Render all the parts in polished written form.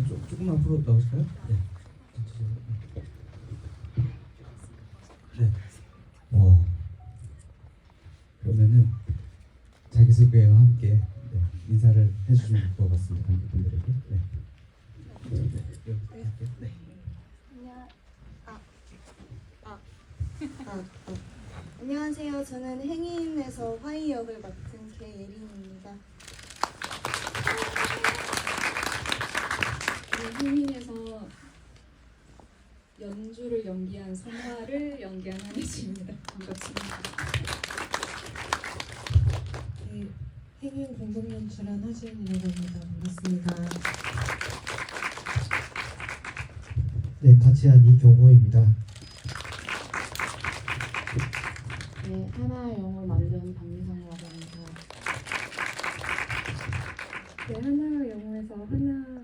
조금만 앞으로 나오실까요? 네. 네. 그러면은 자기소개와 함께 인사를 해주시면 좋을 것 같습니다. 관객분들에게. 네. 네. 안녕. 안녕하세요. 저는 행인에서 화이 역을 맡은 개예린입니다. 행인에서 연주를 연기한 선화를 연기한 한혜주입니다. 반갑습니다. 네, 행인 공동 연출한 하지은이라고 합니다. 반갑습니다. 네, 같이 한 이경호입니다. 네, 하나 영어 만든 박미성이라고 합니다. 네, 하나 영어에서 하나와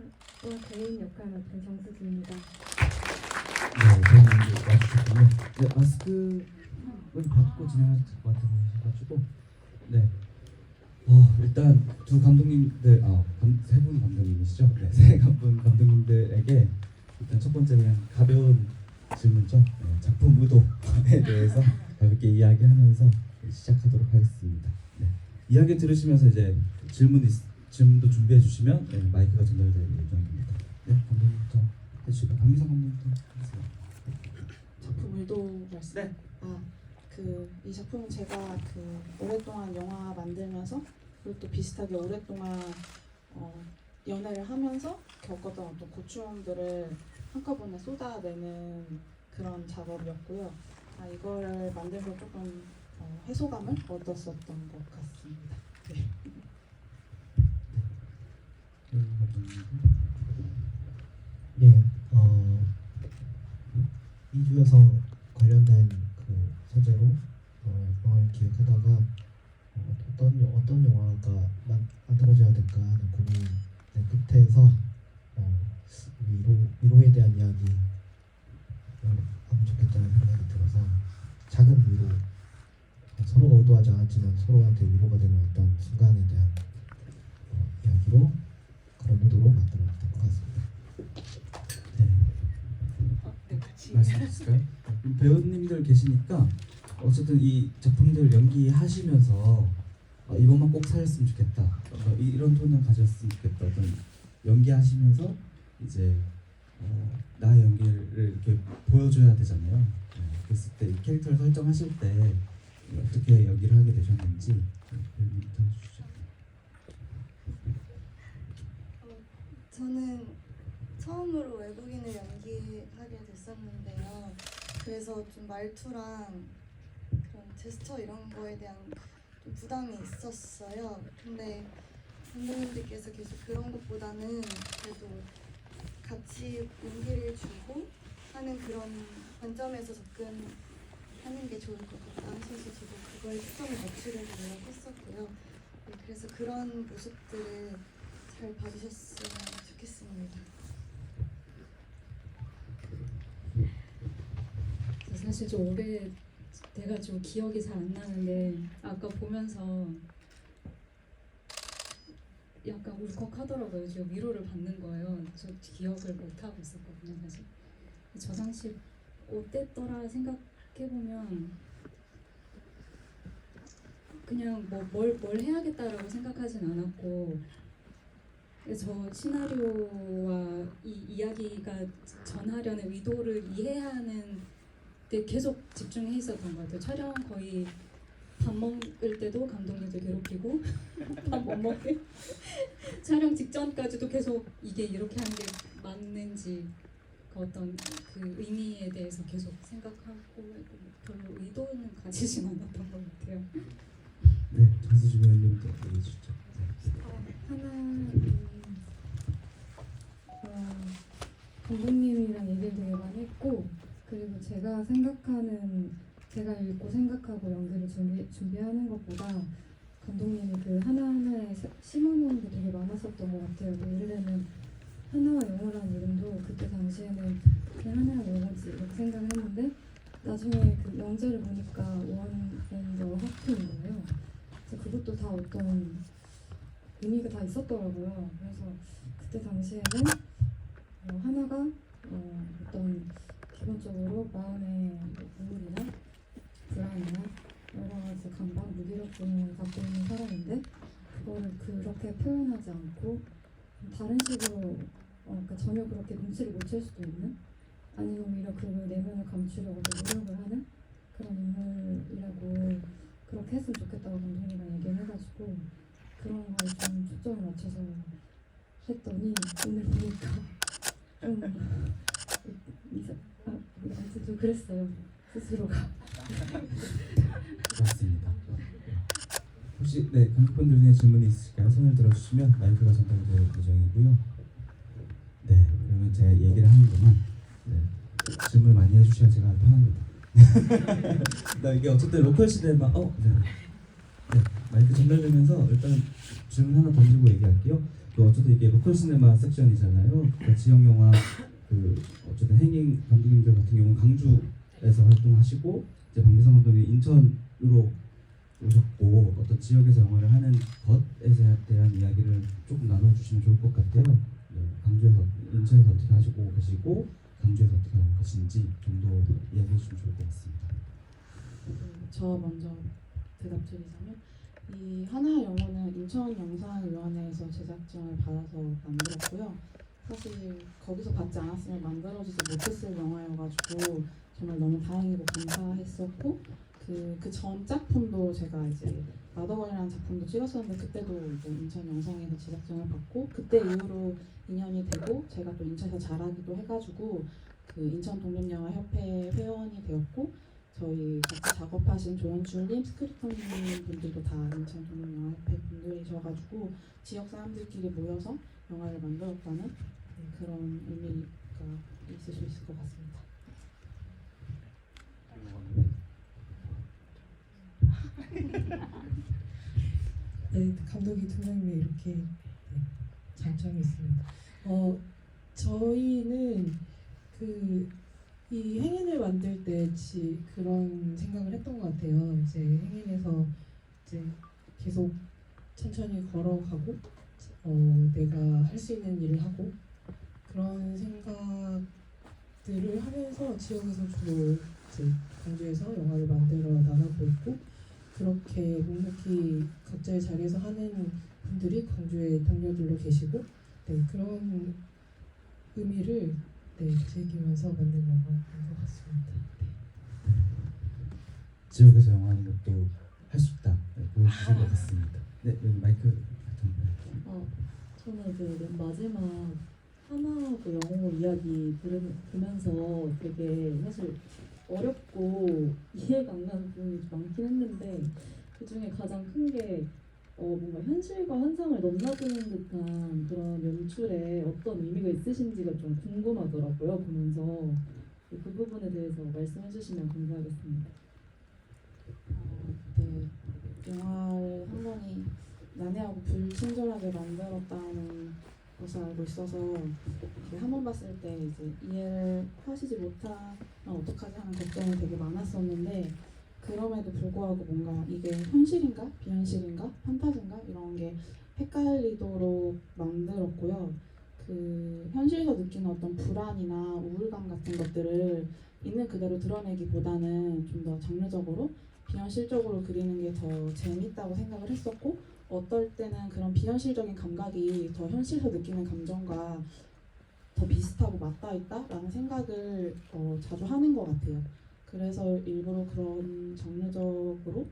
개인 역할 맡은 정수지입니다. 네, 저는 이제 와주셨군요. 네, 마스크를 벗고 진행하실 것 같아가지고, 네. 일단 두 감독님들, 세 분 감독님이시죠? 네, 세 분 감독님들에게 일단 첫 번째 그냥 가벼운 질문죠. 네, 작품 의도에 대해서 가볍게 이야기하면서 시작하도록 하겠습니다. 네, 이야기 들으시면서 이제 질문도 준비해 주시면 마이크가 전달될 예정입니다. 네, 감독님부터 해주시고 박미성 감독님부터 하세요. 작품 의도 말씀. 네. 이 작품은 제가 오랫동안 영화 만들면서 그리고 또 비슷하게 오랫동안 연애를 하면서 겪었던 어떤 고충들을 한꺼번에 쏟아내는 그런 작업이었고요. 이거를 만들면서 조금 해소감을 얻었었던 것 같습니다. 네. 예, 이주여성 관련된 그 소재로 영화를 기획하다가 어떤 영화가 만들어져야 될까 하는 고민의 끝에서 위로에 대한 이야기를 하면 좋겠다는 생각이 들어서 작은 위로, 서로가 의도하지 않았지만 서로한테 위로가 되는 어떤 순간에 대한 이야기로 그런 의도로 만들어졌던 것 같습니다. 네, 말씀해 주실까요? 그럼 배우님들 계시니까 어쨌든 이 작품들 연기하시면서 이것만 꼭 살렸으면 좋겠다, 이런 톤을 가졌으면 좋겠다, 어떤 연기하시면서 이제 나의 연기를 이렇게 보여줘야 되잖아요. 그랬을 때 이 캐릭터를 설정하실 때 어떻게 연기를 하게 되셨는지 배우님부터 해주시죠. 저는 처음으로 외국인을 연기하게 됐었는데요. 그래서 좀 말투랑 그런 제스처 이런 거에 대한 좀 부담이 있었어요. 근데 감독님들께서 계속 그런 것보다는 그래도 같이 용기를 주고 하는 그런 관점에서 접근하는 게 좋을 것 같다 하셔서 저도 그거에 초점을 맞추려고 노력했었고요. 네, 그래서 그런 모습들을 잘 봐주셨으면 좋겠습니다. 사실 좀 오래돼가지고 기억이 잘 안 나는데 아까 보면서 약간 울컥하더라고요. 저 위로를 받는 거예요. 저 기억을 못 하고 있었거든요, 사실. 저 당시 어땠더라 생각해보면 그냥 뭘 해야겠다라고 생각하진 않았고, 저 시나리오와 이 이야기가 전하려는 의도를 이해하는 데 계속 집중해 있었던 것 같아요. 촬영 거의 밥 먹을 때도 감독님들 괴롭히고 밥 못 먹게 촬영 직전까지도 계속 이게 이렇게 하는 게 맞는지 그 어떤 그 의미에 대해서 계속 생각하고 별로 의도는 가지진 않았던 것 같아요. 네, 전수주 배우님부터 얘기해 주시죠. 감독님이랑 얘기를 되게 많이 했고, 그리고 제가 읽고 생각하고 연기를 준비하는 것보다 감독님이 그 하나하나에 심어놓은 게 되게 많았었던 것 같아요. 예를 들면 하나와 영어라는 이름도 그때 당시에는 그냥 하나와 영어지 이렇게 생각을 했는데 나중에 그 영재를 보니까 원 앤 더 하프인 거예요. 그래서 그것도 다 어떤 의미가 다 있었더라고요. 그래서 그때 당시에는 하나가 어떤 기본적으로 마음의 우울이나 불안이나 여러 가지 감정, 무기력증을 갖고 있는 사람인데 그거를 그렇게 표현하지 않고 다른 식으로 그러니까 전혀 그렇게 눈치를 못 챌 수도 있는 아니면 오히려 그 내면을 감추려고 노력을 하는 그런 인물이라고 그렇게 했으면 좋겠다고 감독님이랑 얘기를 해가지고 그런 거에 좀 초점을 맞춰서 했더니 오늘 보니까 좀 아무튼 좀 그랬어요 스스로가. 맞습니다. 혹시 네 감독분들 중에 질문이 있으실까요? 손을 들어주시면 마이크가 전달될 예정이고요. 네 그러면 제가 얘기를 하는 동안 네, 질문 많이 해주셔야 제가 편합니다. 나 이게 어쨌든 로컬 시대만 네, 마이크 전달되면서 일단 질문 하나 던지고 얘기할게요. 어쨌든 이게 로컬 시네마 섹션이잖아요. 그러니까 지역 영화 어쨌든 행인 감독님들 같은 경우는 강주에서 활동하시고 이제 박미성 감독님 인천으로 오셨고 어떤 지역에서 영화를 하는 것에 대한 이야기를 조금 나눠주시면 좋을 것 같아요. 네, 인천에서 어떻게 하시고 계시고 강주에서 어떻게 하고 계신지 정도 이야기해 주시면 좋을 것 같습니다. 저 먼저 대답드리자면 이 하나의 영혼은 인천영상위원회에서 제작전을 받아서 만들었고요. 사실 거기서 받지 않았으면 만들어지지 못했을 영화여가지고 정말 너무 다행이고 감사했었고 그 전 작품도 제가 이제 마더걸이라는 작품도 찍었었는데 그때도 이제 인천영상에서 제작전을 받고 그때 이후로 인연이 되고 제가 또 인천에서 자라기도 해가지고 그 인천독립영화협회 회원이 되었고 저희 같이 작업하신 조연출님, 스크립터님 분들도 다 인천독립영화협회 분들이셔가지고 지역 사람들끼리 모여서 영화를 만들었다는 그런 의미가 있을 수 있을 것 같습니다. 네, 감독이 두 명이면 이렇게 장점이 있습니다. 저희는 이 행인을 만들 때 그런 생각을 했던 것 같아요. 이제 행인에서 이제 계속 천천히 걸어가고 내가 할 수 있는 일을 하고 그런 생각들을 하면서 지역에서 주로 이제 광주에서 영화를 만들어 나가고 있고 그렇게 묵묵히 각자의 자리에서 하는 분들이 광주의 동료들로 계시고 그런 의미를 즐기면서 만든 영화인 것 같습니다. 지역에서 영화하는 것도 할 수 있다 보여주신 것 같습니다. 네 여기 마이크 저는 맨 마지막 하나하고 영호 이야기 들으면서 되게 사실 어렵고 이해가 안 가는 부분이 많긴 했는데 그 중에 가장 큰 게 뭔가 현실과 환상을 넘나드는 듯한 그런 연출에 어떤 의미가 있으신지가 좀 궁금하더라고요 보면서 그 부분에 대해서 말씀해 주시면 감사하겠습니다. 네, 영화를 한 번이 난해하고 불친절하게 만들었다는 것을 알고 있어서 한 번 봤을 때 이제 이해를 하시지 못하면 어떡하지 하는 걱정이 되게 많았었는데 그럼에도 불구하고 뭔가 이게 현실인가 비현실인가 판타지인가 이런 게 헷갈리도록 만들었고요. 그 현실에서 느끼는 어떤 불안이나 우울감 같은 것들을 있는 그대로 드러내기보다는 좀 더 장르적으로 비현실적으로 그리는 게 더 재밌다고 생각을 했었고 어떨 때는 그런 비현실적인 감각이 더 현실에서 느끼는 감정과 더 비슷하고 맞닿아 있다라는 생각을 자주 하는 것 같아요. 그래서 일부러 그런 장르적으로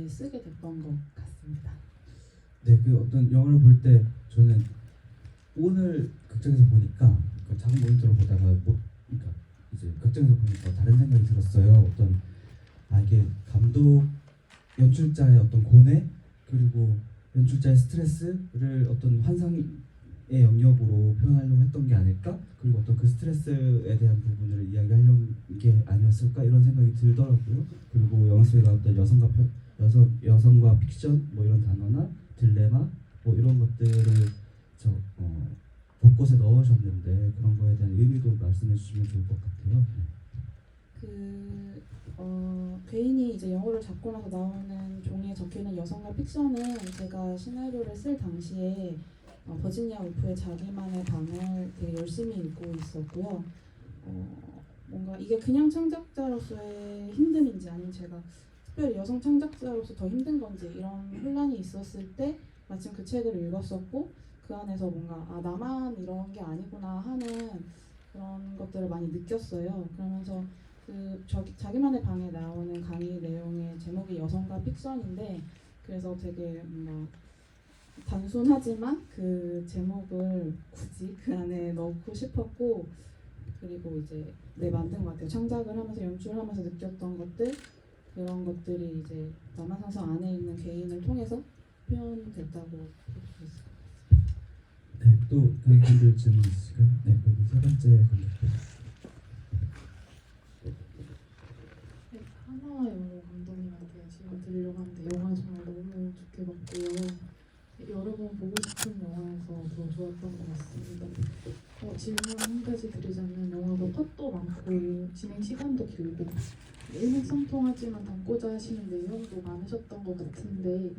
쓰게 됐던 것 같습니다. 네, 그 어떤 영화를 볼 때 저는 오늘 극장에서 보니까 그 작은 모니터로 보다가 그러니까 이제 극장에서 보니까 다른 생각이 들었어요. 어떤 이게 감독 연출자의 어떤 고뇌 그리고 연출자의 스트레스를 어떤 환상의 영역으로 표현하려고 했던 게 아닐까? 그리고 어떤 그 스트레스에 대한 부분을 이야기하려는 게 아니었을까? 이런 생각이 들더라고요. 그리고 영화 속에 나왔던 여성과 픽션 뭐 이런 단어나 딜레마 뭐 이런 것들을 곳곳에 넣으셨는데 그런 거에 대한 의미도 말씀해 주시면 좋을 것 같아요. 괴인이 이제 영어를 잡고 나서 나오는 종이에 적혀있는 여성과 픽션은 제가 시나리오를 쓸 당시에 버지니아 울프의 자기만의 방을 되게 열심히 읽고 있었고요. 뭔가 이게 그냥 창작자로서의 힘듦인지 아니면 제가 특별히 여성 창작자로서 더 힘든 건지 이런 혼란이 있었을 때 마침 그 책을 읽었었고 그 안에서 뭔가 나만 이런 게 아니구나 하는 그런 것들을 많이 느꼈어요. 그러면서 자기만의 방에 나오는 강의 내용의 제목이 여성과 픽션인데 그래서 되게 뭔가 단순하지만 그 제목을 굳이 그 안에 넣고 싶었고 그리고 이제 만든 것 같아요. 창작을 하면서 연출하면서 느꼈던 것들 그런 것들이 이제 남한산성 안에 있는 개인을 통해서 표현됐다고 볼 수 있어요. 네, 또 관객분들 질문 있으실까요? 네, 여기 세 번째 관객분. 네, 하나와 영호 감독님한테 질문 드리려고 하는데 영화 정말 너무 좋게 봤고요. 여러 번 보고 싶은 영화여서 더 좋았던 것 같습니다. 질문 한 가지 드리자면 영화가 컷도 많고 진행 시간도 길고 일맥상통하지만 담고자 하시는 내용도 많으셨던 것 같은데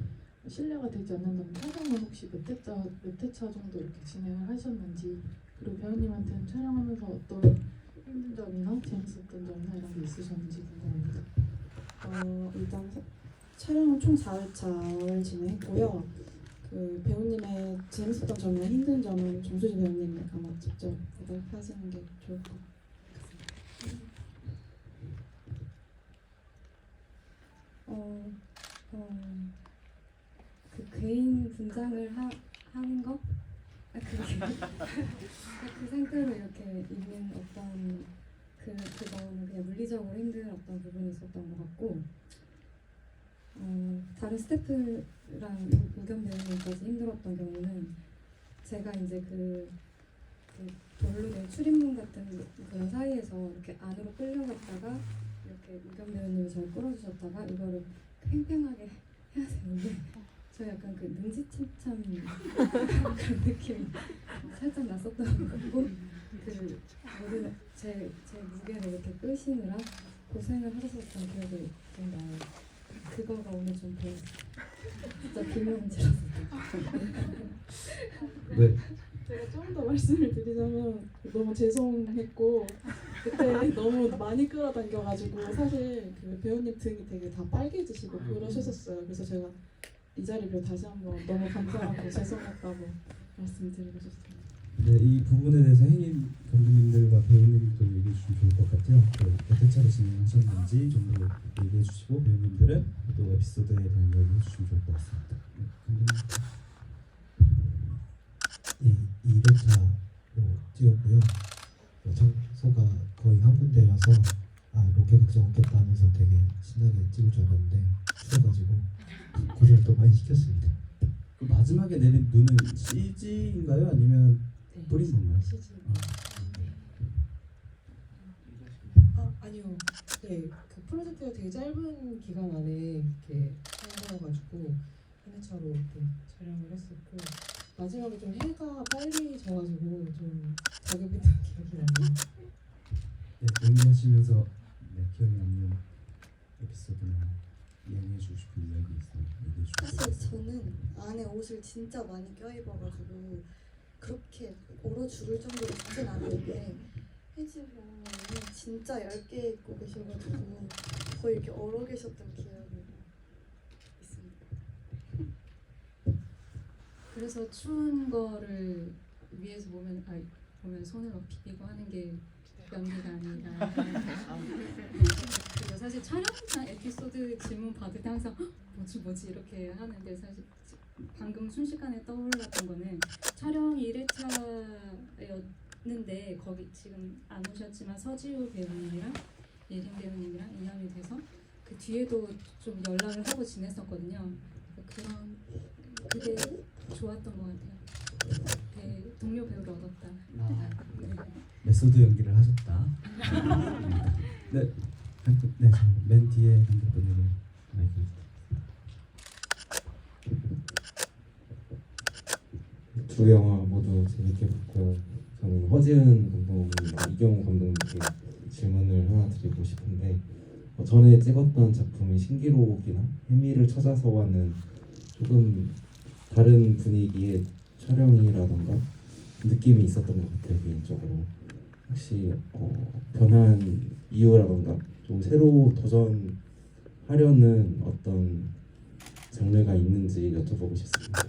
실례가 되지 않는다면 촬영은 혹시 몇 회차 정도 이렇게 진행을 하셨는지 그리고 배우님한테는 촬영하면서 어떤 힘든 점이나 재밌었던 점이나 이런 게 있으셨는지 궁금합니다. 일단 촬영은 총 4회차를 진행했고요. 그 배우님의 재밌었던 점이나 힘든 점은 정수지 배우님이 아마 직접 대답하시는 게 좋을 것 같습니다. 그 개인 분장을 하는 거? 그 상태로 이렇게 있는 어떤 그거는 그냥 물리적으로 힘든 어떤 부분이 있었던 것 같고 다른 스태프랑 우겸 배우님까지 힘들었던 경우는 제가 이제 그 돌로 된 출입문 같은 그런 사이에서 이렇게 안으로 끌려갔다가 이렇게 우겸 배우님이 저를 끌어주셨다가 이거를 팽팽하게 해야 되는데 저 약간 그 능지침참 그런 느낌이 살짝 났었던 것 같고 그 모든 제 무게를 이렇게 끄시느라 고생을 하셨었던 기억이 좀 나요. 그거가 오늘 좀 보였어요. 진짜 비명질렀어요. 네, 제가 좀 더 말씀을 드리자면 너무 죄송했고 그때 너무 많이 끌어당겨가지고 사실 그 배우님 등이 되게 다 빨개지시고 그러셨었어요. 그래서 제가 이 자리를 다시 한번 너무 감사하고 죄송했다고 말씀드리고 싶습니다. 네, 이 부분에 대해서 행인 감독님들과 배우님도 얘기해 주시면 좋을 것 같아요. 몇 회차로 진행하셨는지 좀 더 얘기해 주시고 배우님들은 또 에피소드에 대한 이야기 해주시면 좋을 것 같습니다. 네, 감독님. 예, 2회차로 찍었고요. 장소가 거의 한 군데라서 로켓 걱정 없겠다 하면서 되게 신나게 찍을 줄 알았는데 추워가지고 고생을 또 많이 시켰습니다. 그 마지막에 내린 눈은 CG인가요? 아니면 뿌린 건가요? CG. 아니요. 네, 그 프로젝트가 되게 짧은 기간 안에 이렇게 한 거여가지고 한 회차로 좀 촬영을 했었고 마지막에 좀 해가 빨리 져가지고 좀 가격했던 기억이 나네요. 네, 연기하시면서 기억에 남는 에피소드나 이야기해 주고 싶은 이야기 있으면 얘기해 주세요. 사실 저는 안에 옷을 진짜 많이 껴입어가지고 그렇게 얼어 죽을 정도로 춥진 않았는데 혜지 배우님이 진짜 얇게 입고 계셔가지고 거의 이렇게 얼어 계셨던 기억이 있습니다. 그래서 추운 거를 위에서 보면 손을 막 비비고 하는 게 연기가 아니라 그리고 사실 촬영장 에피소드 질문 받을 때 항상 뭐지 이렇게 하는데 사실 방금 순식간에 떠올랐던 거는 촬영이 1회차였는데 거기 지금 안 오셨지만 서지우 배우님이랑 예린 배우님이랑 인연이 돼서 그 뒤에도 좀 연락을 하고 지냈었거든요. 그게 좋았던 것 같아요. 동료 배우를 얻었다. 네. 메소드 연기를 하셨다. 네, 맨 뒤에 감독분에게 마이크. 두 영화 모두 재밌게 봤고요. 저는 허지은 감독님과 이경호 감독님께 질문을 하나 드리고 싶은데 전에 찍었던 작품이 신기록이나 해미를 찾아서와는 조금 다른 분위기의 촬영이라던가 느낌이 있었던 것 같아요 개인적으로. 혹시 변한 이유라던가 좀 새로 도전하려는 어떤 장르가 있는지 여쭤보고 싶습니다.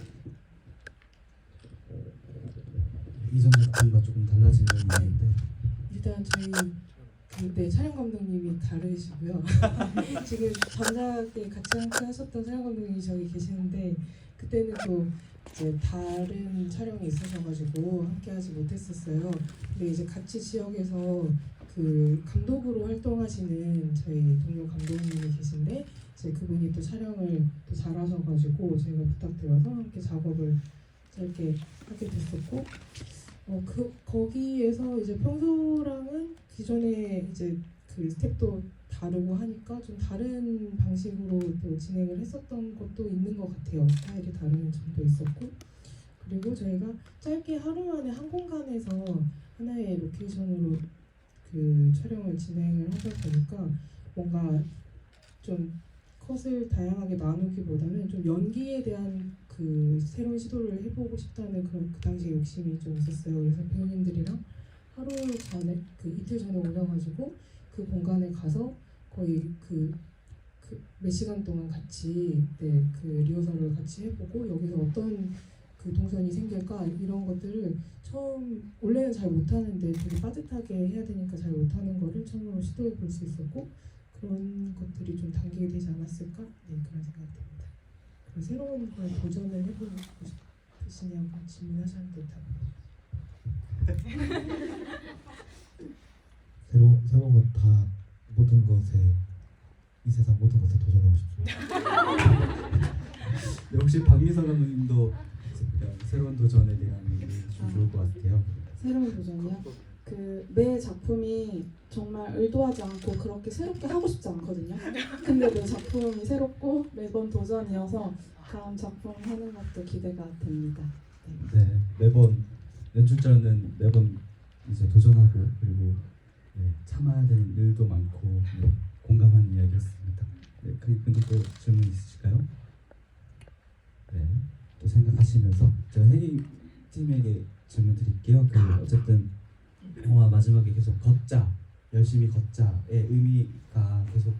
이전 작품과 조금 달라지는 이유인데 일단 저희 그때 촬영 감독님이 다르시고요. 지금 전작 때 같이 함께 하셨던 촬영 감독님이 저기 계시는데 그때는 또 이제 다른 촬영이 있으셔가지고 함께 하지 못했었어요. 근데 이제 같이 지역에서 그 감독으로 활동하시는 저희 동료 감독님이 계신데 이제 그분이 또 촬영을 또 잘하셔가지고 저희가 부탁드려서 함께 작업을 짧게 하게 됐었고 거기에서 이제 평소랑은 기존에 이제 그 스텝도 다르고 하니까 좀 다른 방식으로 또 진행을 했었던 것도 있는 것 같아요. 스타일이 다른 점도 있었고 그리고 저희가 짧게 하루 만에 한 공간에서 하나의 로케이션으로 그 촬영을 진행을 하다 보니까 뭔가 좀 컷을 다양하게 나누기보다는 좀 연기에 대한 그 새로운 시도를 해보고 싶다는 그런 그 당시에 욕심이 좀 있었어요. 그래서 배우님들이랑 하루 전에 그 이틀 전에 오셔가지고 그 공간에 가서 거의 그 몇 시간 동안 같이 그 리허설을 같이 해보고 여기서 어떤 그 동선이 생길까 이런 것들을 처음 원래는 잘 못하는데 되게 빠듯하게 해야 되니까 잘 못하는 거를 처음으로 시도해 볼 수 있었고 그런 것들이 좀 담기게 되지 않았을까? 네 그런 생각이 듭니다. 그리고 새로운 걸 도전을 해보고 싶으시냐고 질문하셨는데 새로운 것 다 모든 것에 이 세상 모든 것에 도전하고 싶습니다. 네, 혹시 박미선 감독님도 새로운 도전에 대한 얘기 좀 좋을 것 같아요. 새로운 도전이요? 그 매 작품이 정말 의도하지 않고 그렇게 새롭게 하고 싶지 않거든요. 근데 매 작품이 새롭고 매번 도전이어서 다음 작품 하는 것도 기대가 됩니다. 네, 매번 연출자는 매번 이제 도전하고 그리고 참아야 되는 일도 많고 공감하는 이야기였습니다. 네, 근데 또 질문 있으실까요? 네, 또 생각하시면서 제가 혜리 팀에게 질문 드릴게요. 어쨌든 영화 마지막에 계속 걷자, 열심히 걷자의 의미가 계속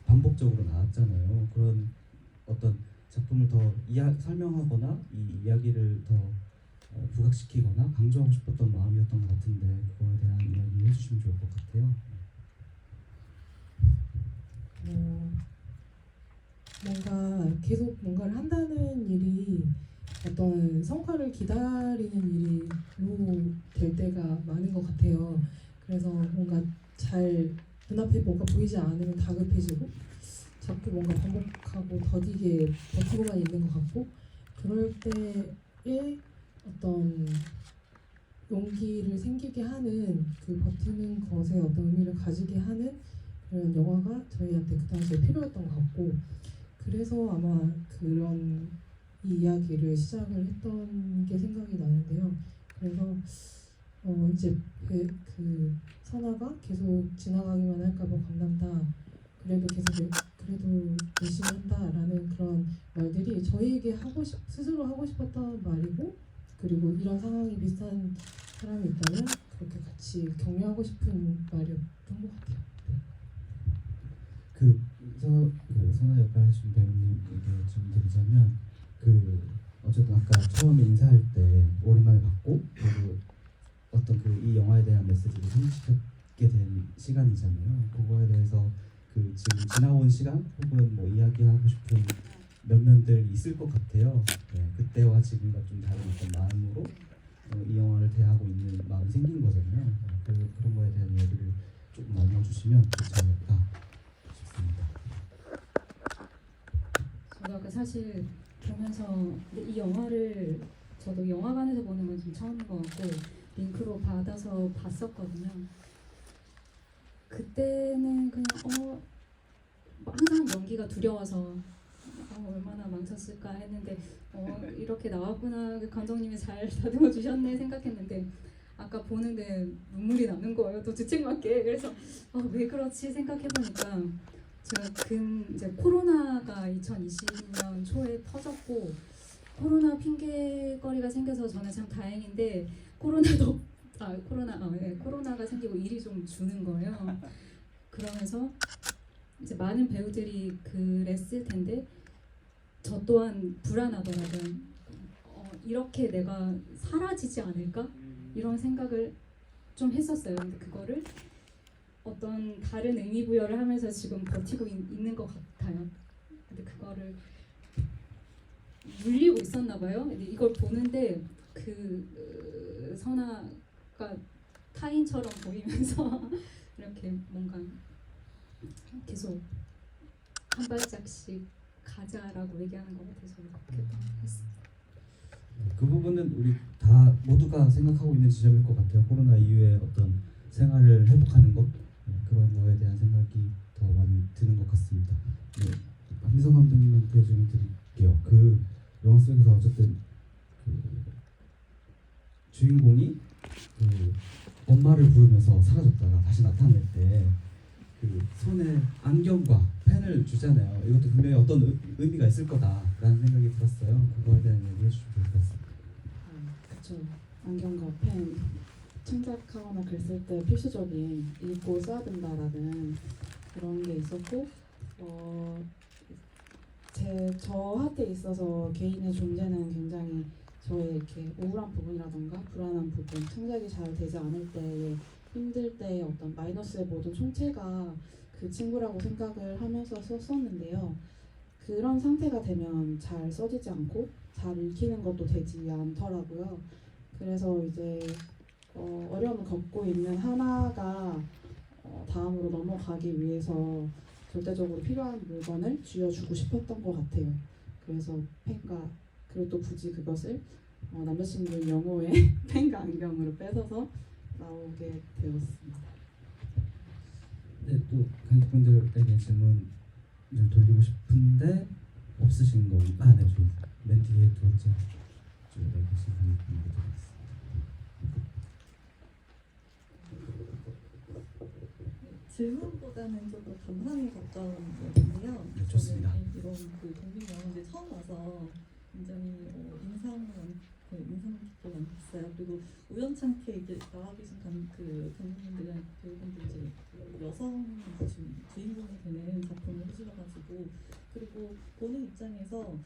반복적으로 나왔잖아요. 그런 어떤 작품을 더 설명하거나 이 이야기를 더 부각시키거나 강조하고 싶었던 마음이었던 것 같은데 그거에 대한 이야기 해주시면 좋을 것 같아요. 뭔가 계속 뭔가를 한다는 일이 어떤 성과를 기다리는 일로 될 때가 많은 것 같아요. 그래서 뭔가 잘 눈앞에 뭐가 보이지 않으면 다급해지고 자꾸 뭔가 반복하고 더디게 버티고만 있는 것 같고 그럴 때에 어떤 용기를 생기게 하는 그 버티는 것에 어떤 의미를 가지게 하는 그런 영화가 저희한테 그 당시에 필요했던 것 같고 그래서 아마 그런 이 이야기를 시작을 했던 게 생각이 나는데요. 그래서 이제 그 선아가 계속 지나가기만 할까봐 겁난다. 그래도 열심히 한다라는 그런 말들이 저희에게 스스로 하고 싶었던 말이고 그리고 이런 상황이 비슷한 사람이 있다면 그렇게 같이 격려하고 싶은 말이었던 것 같아요. 네. 선아 역할 하신 배우님에게 좀 드리자면 어쨌든 아까 처음에 인사할 때 오랜만에 봤고 그리고 어떤 이 영화에 대한 메시지를 상기시켰게 된 시간이잖아요. 그거에 대해서 지금 지나온 시간 혹은 뭐 이야기하고 싶은 면면들이 있을 것 같아요. 네, 그때와 지금과 좀 다른 어떤 마음으로 이 영화를 대하고 있는 마음이 생긴 거잖아요. 그런 거에 대한 이야기를 조금 나눠주시면 좋지 않을까 싶습니다. 저도 아까 사실 보면서 이 영화를 저도 영화관에서 보는 건 좀 처음인 것 같고 링크로 받아서 봤었거든요. 그때는 그냥 항상 연기가 두려워서 얼마나 망쳤을까 했는데 이렇게 나왔구나 감독님이 잘 다듬어 주셨네 생각했는데 아까 보는데 눈물이 나는 거예요. 또 주책맞게. 그래서 왜 그렇지 생각해보니까 제가 이제 코로나가 2020년 초에 터졌고 코로나 핑계거리가 생겨서 저는 참 다행인데 코로나가 생기고 일이 좀 주는 거예요. 그러면서 이제 많은 배우들이 그랬을 텐데 저 또한 불안하더라고요. 이렇게 내가 사라지지 않을까? 이런 생각을 좀 했었어요. 근데 그거를 어떤 다른 의미 부여를 하면서 지금 버티고 있는 것 같아요. 근데 그거를 물리고 있었나 봐요. 근데 이걸 보는데 선아가 타인처럼 보이면서 이렇게 뭔가 계속 한 발짝씩 가자라고 얘기하는 것 같아서 그렇게 했습니다. 그 부분은 우리 다 모두가 생각하고 있는 지점일 것 같아요. 코로나 이후에 어떤 생활을 회복하는 것, 그런 거에 대한 생각이 더 많이 드는 것 같습니다. 네, 박미성 감독님한테 질문 드릴게요. 그 영화 속에서 어쨌든 그 주인공이 그 엄마를 부르면서 사라졌다가 다시 나타날 때 그 손에 안경과 펜을 주잖아요. 이것도 분명히 어떤 의미가 있을 거다라는 생각이 들었어요. 그거에 대한 얘기 해주시면 좋을 것 같습니다. 그쵸. 안경과 펜 창작하거나 글 쓸 때 필수적인 읽고 써야 된다라는 그런 게 있었고 저한테 있어서 개인의 존재는 굉장히 저의 이렇게 우울한 부분이라던가 불안한 부분, 창작이 잘 되지 않을 때에 힘들 때의 어떤 마이너스의 모든 총체가 그 친구라고 생각을 하면서 썼었는데요. 그런 상태가 되면 잘 써지지 않고 잘 읽히는 것도 되지 않더라고요. 그래서 이제 어려움을 겪고 있는 하나가 다음으로 넘어가기 위해서 절대적으로 필요한 물건을 쥐어주고 싶었던 것 같아요. 그래서 펜과 그리고 또 굳이 그것을 남자친구 영호의 펜과 안경으로 뺏어서 나오게 되었습니다. 네, 또 관객분들에게 질문을 돌리고 싶은데 없으신 거. 네, 저희 맨 뒤에 두 번째 줄에 계신 관객분들 드리겠습니다. 질문보다는 좀 더 감상에 가까운 얘기인데요. 네, 좋습니다. 저는 이런 독립 영화제 처음 와서 굉장히 인상 깊게 많이 봤어요. 그리고 우연찮게 이제 나와 계신 감독님들이랑 배우분들 이제 여성 주인공이 되는 작품을 해주셔가지고, 그리고 보는 입장에서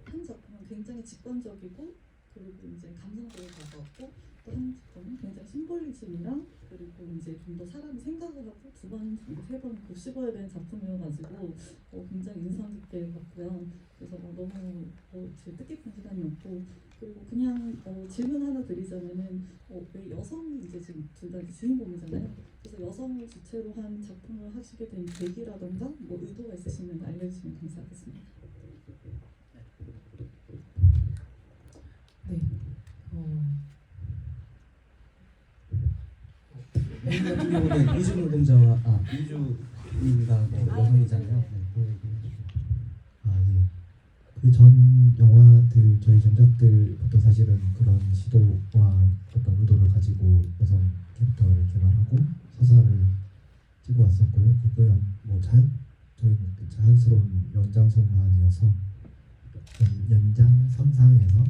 한 작품은 굉장히 직관적이고 그리고 이제 감성적으로 다가왔고, 또 한 작품은 굉장히 심볼리즘이랑 그리고 이제 좀 더 사람이 생각을 하고 두 번, 세 번 곱씹어야 되는 작품이어가지고 굉장히 인상 깊게 봤고요. 그래서 너무 제 뜻깊은 시간이었고, 그리고 그냥 질문 하나 드리자면은 왜 여성이 이제 지금 둘 다 주인공이잖아요. 그래서 여성을 주체로 한 작품을 하시게 된 계기라던가 뭐 의도가 있으시면 알려주시면 감사하겠습니다. 네. 같은 경우는 이주 노동자와 이주님과 여성이잖아요. 네, 그 얘기 해주세요. 예. 그 전 영화들 저희 전작들부터 사실은 그런 시도와 어떤 의도를 가지고 여성 캐릭터를 개발하고 서사를 찍어 왔었고요. 그거야 저희는 자연스러운 연장선상이어서 연장선상에서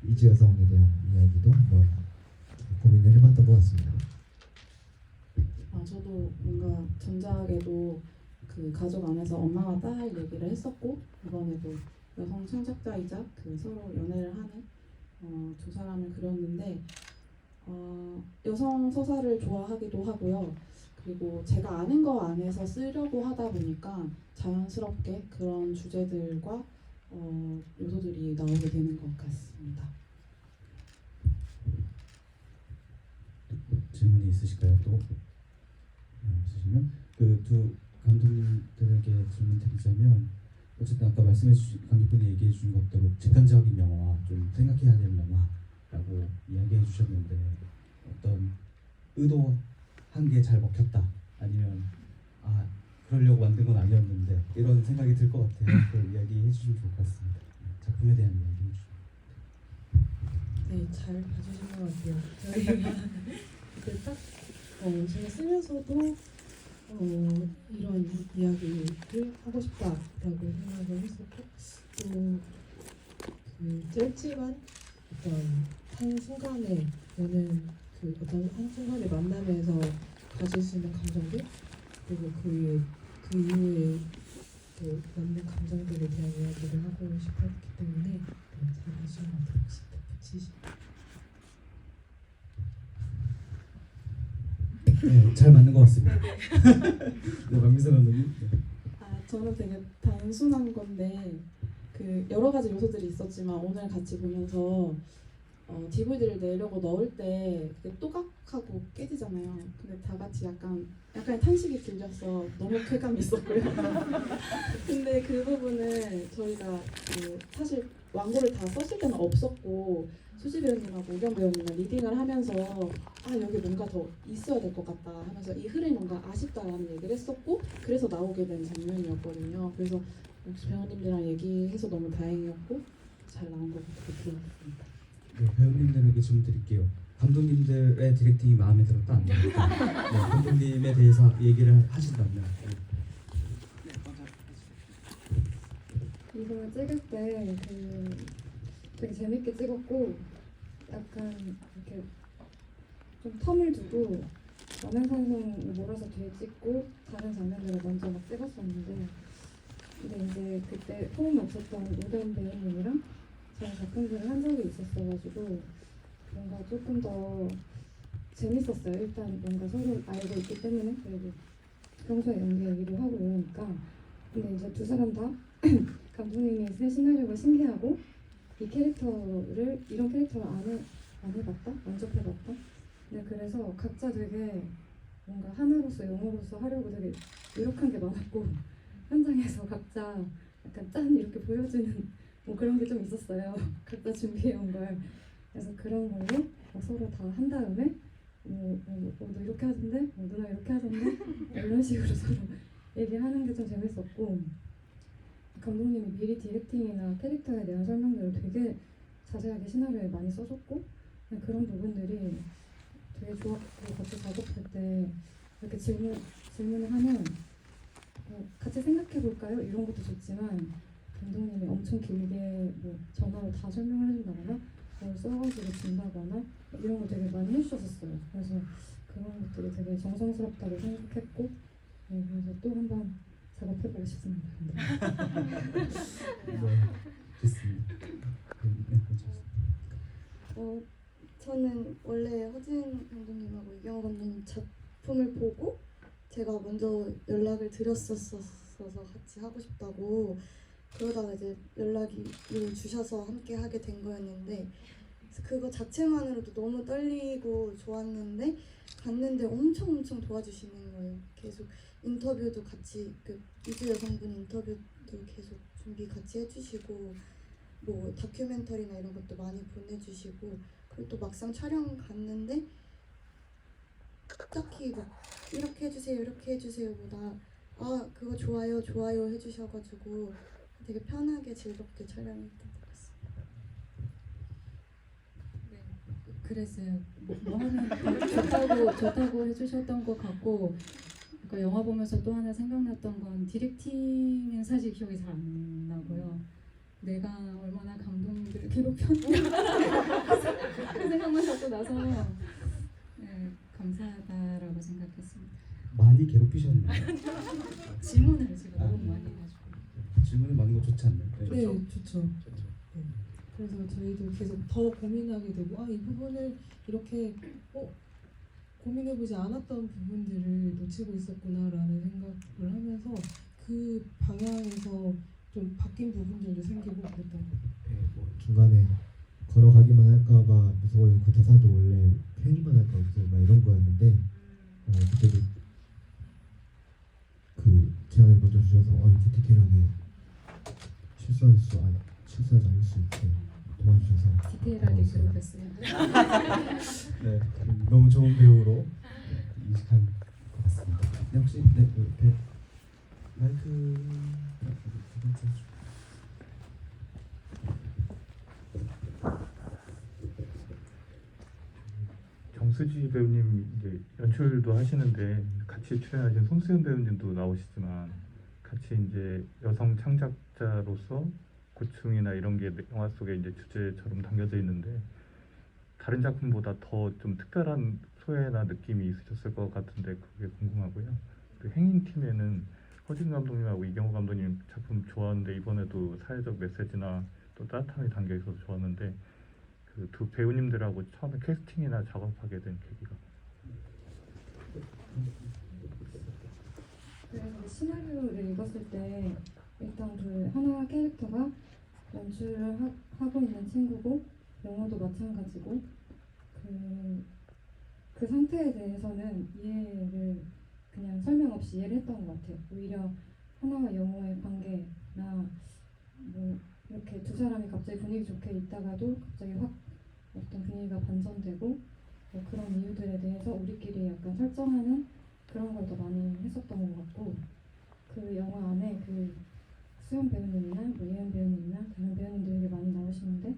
이주 여성에 대한 이야기도 한번 고민을 해봤던 것 같습니다. 저도 뭔가 전작에도 그 가족 안에서 엄마와 딸 얘기를 했었고, 이번에도 여성 창작자이자 그 서로 연애를 하는 두 사람을 그렸는데 여성 서사를 좋아하기도 하고요. 그리고 제가 아는 거 안에서 쓰려고 하다 보니까 자연스럽게 그런 주제들과 요소들이 나오게 되는 것 같습니다. 질문이 있으실까요? 또 없으시면 그 두 감독님들에게 질문 드리자면, 어쨌든 아까 말씀해주신 관객분이 얘기해준 것대로 직관적인 영화, 좀 생각해야 되는 영화라고 이야기해 주셨는데, 어떤 의도한 게 잘 먹혔다, 아니면 그러려고 만든 건 아니었는데 이런 생각이 들 것 같아요. 그 이야기 해주시면 좋을 것 같습니다. 작품에 대한 이야기 해주시면. 네, 잘 봐주신 것 같아요. 저희가 그때 딱 제가 쓰면서도 이런 이야기를 하고 싶다라고 생각을 했었고 또 그 짧지만 어떤 한 순간에 오는 그 어떤 한 순간의 만남에서 가질 수 있는 감정들 그리고 그 이후에 그 남는 감정들에 대한 이야기를 하고 싶었기 때문에 잘 하시는 것 같아요. 네, 잘 맞는 것 같습니다. 네, 박민선 감독님. 네. 저는 되게 단순한 건데 그 여러 가지 요소들이 있었지만 오늘 같이 보면서 DVD를 내려고 넣을 때 그게 또각하고 깨지잖아요. 근데 다 같이 약간 탄식이 들려서 너무 쾌감이 있었고요. 근데 그 부분은 저희가 그 사실 완고를 다 썼을 때는 없었고 수지 배우님하고 우경 배우님이랑 리딩을 하면서 여기 뭔가 더 있어야 될 것 같다 하면서 이 흐름이 뭔가 아쉽다라는 얘기를 했었고 그래서 나오게 된 장면이었거든요. 그래서 역시 배우님들이랑 얘기해서 너무 다행이었고 잘 나온 것 같아서 들어봤습니다. 네, 배우님들에게 질문 드릴게요. 감독님들의 디렉팅이 마음에 들었다 안 들었다. 네, 감독님에 대해서 얘기를 하신다면. 네. 이걸 찍을 때 되게 재밌게 찍었고 약간 이렇게 좀 텀을 두고 남행산성을 몰아서 뒤에 찍고 다른 장면들을 먼저 막 찍었었는데 근데 이제 그때 호흡이 없었던 우경 배우님이랑 저랑 작품들을 한 적이 있었어가지고 뭔가 조금 더 재밌었어요. 일단 뭔가 서로 알고 있기 때문에 그리고 평소에 연기 얘기도 하고 이러니까 근데 이제 두 사람 다 감독님이 쓴 시나리오가 신기하고 이 캐릭터를 이런 캐릭터를 안 해봤다? 만족해봤다? 네, 그래서 각자 되게 뭔가 하나로서 영어로서 하려고 되게 노력한 게 많았고 현장에서 각자 약간 짠 이렇게 보여주는 뭐 그런 게 좀 있었어요. 각자 준비해온 걸. 그래서 그런 걸로 서로 다 한 다음에 너 이렇게 하던데? 누나 이렇게 하던데? 이런 식으로 서로 얘기하는 게 좀 재밌었고 감독님이 미리 디렉팅이나 캐릭터에 대한 설명들을 되게 자세하게 시나리오에 많이 써줬고 그런 부분들이 되게 좋았고 같이 작업할 때 이렇게 질문을 하면 같이 생각해볼까요? 이런 것도 좋지만 감독님이 엄청 길게 뭐 전화로 다 설명을 해준다거나 뭘 써가지고 준다거나 이런 거 되게 많이 해주셨었어요. 그래서 그런 것들이 되게 정성스럽다고 생각했고 그래서 또 한 번 작업해보고 싶습니다. 네, 좋습니다. 네, 저는 원래 허진 감독님하고 이경호 감독님 작품을 보고 제가 먼저 연락을 드렸었어서 같이 하고 싶다고 그러다가 이제 연락이 주셔서 함께 하게 된 거였는데 그거 자체만으로도 너무 떨리고 좋았는데 갔는데 엄청 도와주시는 거예요. 계속 인터뷰도 같이 그 이주 여성분 인터뷰도 계속 준비 같이 해주시고 뭐 다큐멘터리나 이런 것도 많이 보내주시고 그리고 또 막상 촬영 갔는데 딱히 막 이렇게 해주세요 보다 그거 좋아요 해주셔가지고 되게 편하게 즐겁게 촬영했던 것 같습니다. 네, 그랬어요. 뭐 하면 좋다고 해주셨던 것 같고 그러니까 영화 보면서 또 하나 생각났던 건 디렉팅은 사실 기억이 잘 안 나고요. 내가 얼마나 감독님들을 괴롭혔나 그 생각만 자꾸 나서 감사하다라고 생각했습니다. 많이 괴롭히셨나요? 질문을 제가 너무 많이 해가지고 질문을 많은 거 좋지 않나요? 네, 좋죠. 네. 그래서 저희도 계속 더 고민하게 되고 이 부분을 이렇게 고민해보지 않았던 부분들을 놓치고 있었구나라는 생각을 하면서 그 방향에서 좀 바뀐 부분들도 생기고 그랬던 것 같아요. 네, 뭐 중간에 걸어가기만 할까봐 무서워요. 그 대사도 원래 펴기만 할까 무서워 막 이런 거였는데 그때도 그 제안을 먼저 주셔서 이렇게 디테일하게 실수하지 않을 수 있게 도와주셔서 디테일하게 고마웠어요. 괴롭혔어요. 네, 너무 좋은 배우로 인식한 것 같습니다. 네, 혹시 마이크 두 번째 정수지 배우님 이제 연출도 하시는데 같이 같이 출연하신 송수연 배우님도 나오시지만 같이 이제 여성 창작자로서 고충이나 이런 게 영화 속에 이제 주제처럼 담겨져 있는데 다른 작품보다 더 좀 특별한 소외나 느낌이 있으셨을 것 같은데 그게 궁금하고요. 그 행인팀에는 허진 감독님하고 이경호 감독님 작품 좋아하는데 이번에도 사회적 메시지나 또 따뜻함이 담겨 있어서 좋았는데 그 두 배우님들하고 처음에 캐스팅이나 작업하게 된 계기가 그래서 시나리오를 읽었을 때 일단 그 하나 캐릭터가 연출을 하고 있는 친구고 영어도 마찬가지고 그 상태에 대해서는 이해를 그냥 설명 없이 이해를 했던 것 같아요. 오히려 하나와 영어의 관계나 뭐 이렇게 두 사람이 갑자기 분위기 좋게 있다가도 갑자기 확 어떤 분위기가 반전되고 뭐 그런 이유들에 대해서 우리끼리 약간 설정하는 그런 걸 더 많이 했었던 것 같고 그 영화 안에 그 수연 배우님이나 뭐 예은 배우님이나 다른 배우님들이 많이 나오시는데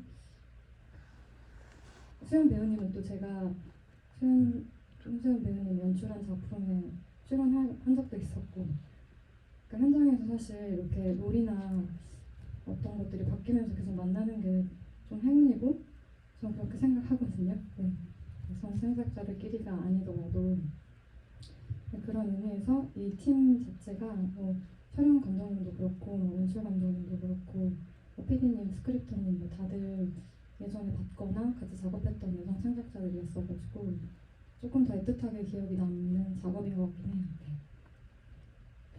수연 배우님은 또 제가 송수연 배우님 연출한 작품에 출연한 적도 있었고 그러니까 현장에서 사실 이렇게 롤이나 어떤 것들이 바뀌면서 계속 만나는 게 좀 행운이고 저는 그렇게 생각하거든요. 네. 성 창작자들끼리가 아니더라도 그런 의미에서 이 팀 자체가 뭐 촬영 감독님도 그렇고 뭐 연출 감독님도 그렇고 뭐 PD님, 스크립터님 뭐 다들 예전에 봤거나 같이 작업했던 여성 창작자들이었어가지고 조금 더 애틋하게 기억이 남는 작업인 것 같긴 해요. 네.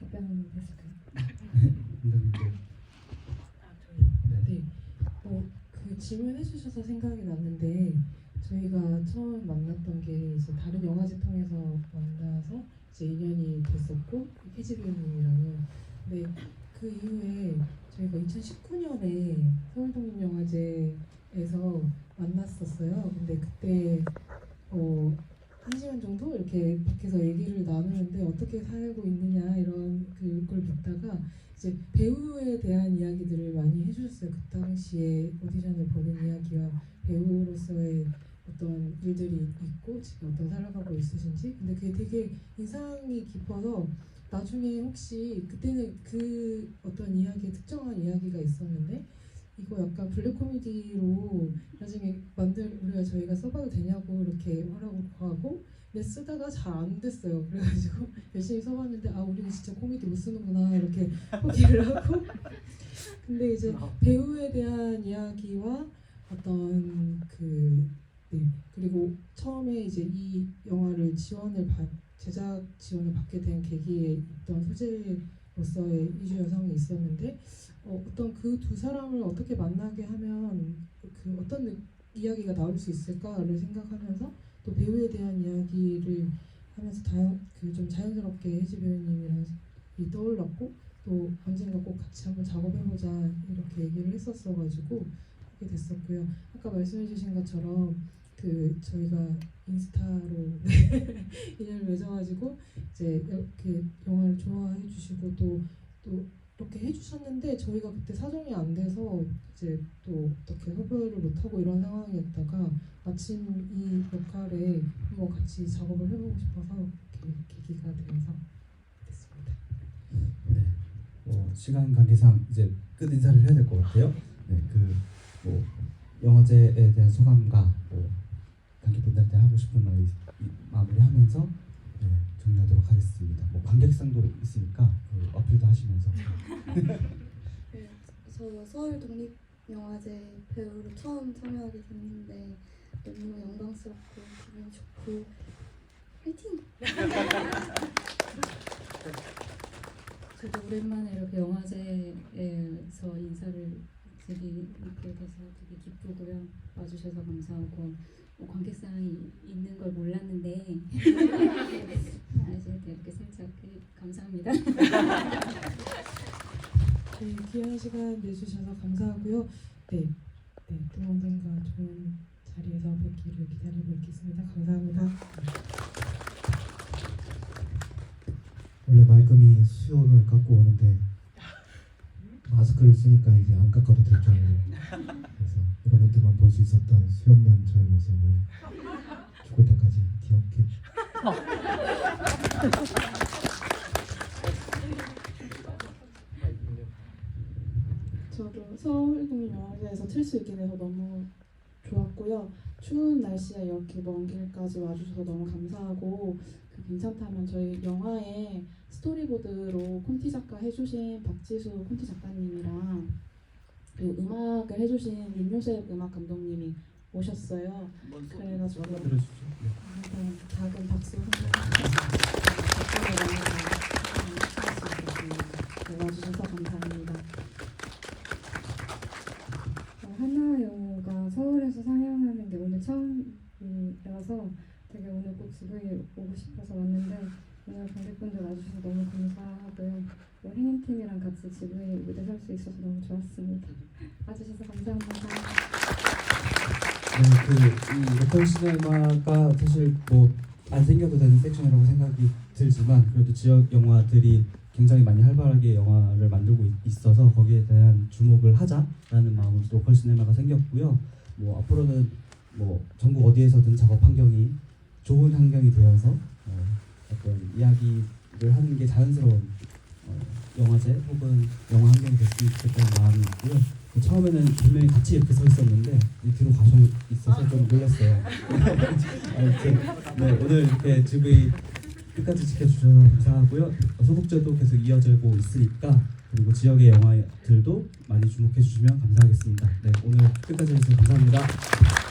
답변 됐을까요? 네. 그 질문해 주셔서 생각이 났는데 저희가 처음 만났던 게 이제 다른 영화제 통해서 만나서 이제 인연이 됐었고 혜지 배우님이랑은 근데 그 이후에 저희가 2019년에 서울독립영화제에서 만났었어요. 근데 그때 1시간 정도 이렇게 밖에서 얘기를 나누는데 어떻게 살고 있느냐 이런 그걸 묻다가 이제 배우에 대한 이야기들을 많이 해주셨어요. 그 당시에 오디션을 보는 이야기와 배우로서의 어떤 일들이 있고 지금 어떤 살아가고 있으신지 근데 그게 되게 인상이 깊어서 나중에 혹시 그때는 그 어떤 이야기에 특정한 이야기가 있었는데 이거 약간 블랙 코미디로 나중에 우리가 저희가 써봐도 되냐고 이렇게 하라고 하고 근데 쓰다가 잘 안 됐어요. 그래가지고 열심히 써봤는데 우리는 진짜 코미디 못 쓰는구나 이렇게 포기를 하고 근데 이제 배우에 대한 이야기와 어떤 그리고 처음에 이제 이 영화를 제작 지원을 받게 된 계기에 있던 소재로서의 이주 여성이 있었는데 어떤 그 두 사람을 어떻게 만나게 하면 그 어떤 이야기가 나올 수 있을까를 생각하면서 또 배우에 대한 이야기를 하면서 좀 자연스럽게 혜지 배우님이랑 떠올랐고 또 언젠가 꼭 같이 한번 작업해보자 이렇게 얘기를 했었어가지고 하게 됐었고요. 아까 말씀해주신 것처럼 저희가 인스타로 인연을 맺어가지고 이제 이렇게 영화를 좋아해 주시고 또 이렇게 해주셨는데 저희가 그때 사정이 안 돼서 이제 또 어떻게 섭외를 못하고 이런 상황이었다가 마침 이 역할에 한번 같이 작업을 해보고 싶어서 이렇게 계기가 되어서 됐습니다. 네. 시간 관계상 이제 끝 인사를 해야 될 것 같아요. 네, 영화제에 대한 소감과 관객분들한테 하고 싶은 말 마무리하면서 정리하도록 하겠습니다. 관객상도 있으니까 어필도 하시면서. 네, 저 서울 독립영화제 배우로 처음 참여하게 됐는데 너무 영광스럽고 기분이 좋고 화이팅! 저도 오랜만에 이렇게 영화제에서 인사를 드리게 돼서 되게 기쁘고요. 와주셔서 감사하고 관객상이 있는 걸 몰랐는데 아실 때 이렇게 살짝 감사합니다. 귀한 시간 내주셔서 감사하고요. 네, 또 언젠가 좋은 자리에서 뵙기를 기다리고 있겠습니다. 감사합니다. 원래 말끔히 수염을 깎고 오는데 마스크를 쓰니까 이제 안 깎아도 될 줄 알고 그래서 여러분들만 볼 수 있었던 수염난 저의 모습을 죽을 때까지 기억해 저도 서울국립영화제에서 틀 수 있게 돼서 너무 좋았고요. 추운 날씨에 이렇게 먼 길까지 와주셔서 너무 감사하고 괜찮다면 저희 영화에 스토리보드로 콘티 작가 해주신 박지수 콘티 작가님이랑 그리고 음악을 해주신 윤요셉 음악 감독님이 오셨어요. 그래가지고 한번 들어주시죠. 네. 일단 작은 박수 와주셔서 감사합니다. 하나 영화가 서울에서 상영하는 게 오늘 처음이라서 되게 오늘 꼭 GV 오고 싶어서 왔는데 오늘 관객분들 와주셔서 너무 감사하고요. 행인팀이랑 같이 GV 무대 설 수 있어서 너무 좋았습니다. 와주셔서 감사합니다. 네, 이 로컬 시네마가 사실 뭐 안 생겨도 되는 섹션이라고 생각이 들지만 그래도 지역 영화들이 굉장히 많이 활발하게 영화를 만들고 있어서 거기에 대한 주목을 하자라는 마음으로 로컬 시네마가 생겼고요. 뭐 앞으로는 뭐 전국 어디에서든 작업 환경이 좋은 환경이 되어서 어떤 이야기를 하는 게 자연스러운 영화제 혹은 영화 환경이 됐으면 좋겠다는 마음이 있고요. 처음에는 분명히 같이 이렇게 서 있었는데 뒤로 가셔 있어서 좀 놀랐어요. 아무튼 네, 오늘 이렇게 GV 끝까지 지켜주셔서 감사하고요. 소극제도 계속 이어지고 있으니까 그리고 지역의 영화들도 많이 주목해 주시면 감사하겠습니다. 네, 오늘 끝까지 해주셔서 감사합니다.